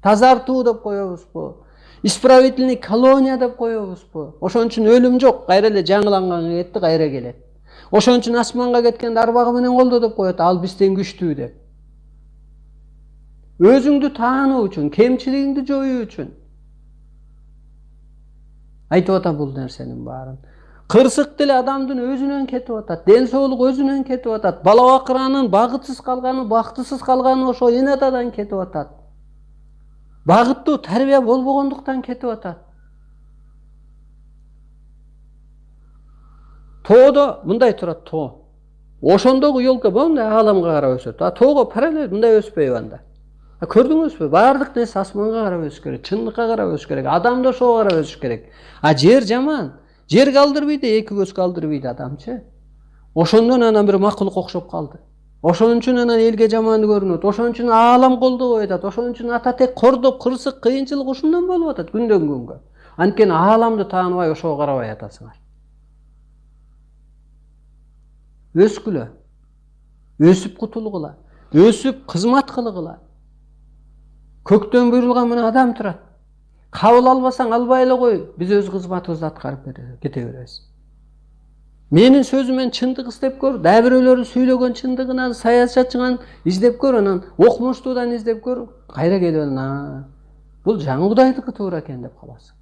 тазартуу деп коебузбу? Исправительный колония деп коебузбу? Ошон үчүн өлүм жок, кайра эле жаңыланганга кетти, кайра келет. Ошон үчүн асманга кеткенде арбагы менен колдо деп коет, ал бизден күчтүү деп. Өзүңдү таануу үчүн, кемчилигиңди жоюу үчүн айтып атам бул нерсенин баарын. Кырсык деле адамдын өзүнөн кетип атат, ден соолук өзүнөн кетип атат, бала бакыранын багытсыз калганы, бактысыз калганы ошо эне атадан кетип атат. Багыттуу тарбия болбогондуктан кетип атат. Тоодо мындай турат, тоо. Ошондогу елка мындай ааламга карап өсөт. А тоого параллель мындай өспөйбү анда? Көрдүңүзбү? Баардык нерсе асманга карап өсүш керек, чындыкка карап өсүш керек, адам да ошого карап өсүш керек. А жер жаман. Жер калдырбайт, эки көз калдырбайт адамчы. Ошондон анан бир макулук окшоп калды. Ошон үчүн анан элге жаман көрүнөт. Ошон үчүн аалам колдобой атат. Ошон үчүн ата тек кордоп, кырсык, кыйынчылык ушундан болуп атат күндөн күнгө. Анткени ааламды тааныбай ошого карабай атасыңар. Өскүлө. Өсүп кутулгула. Өсүп кызмат кылгыла. Көктөн буйрулган менен адам турат. Кабыл албасаң албай эле кой, биз өз кызматыбызды аткарып кете беребиз. Менин сөзүмөн чындык издеп көр, дагы бирөөлөрдүн сүйлөгөн чындыгынан, саясатчынан издеп көр, анан окумуштуудан издеп көр, кайра келип анан бул жаңы Кудайдыкы туура экен деп каласың.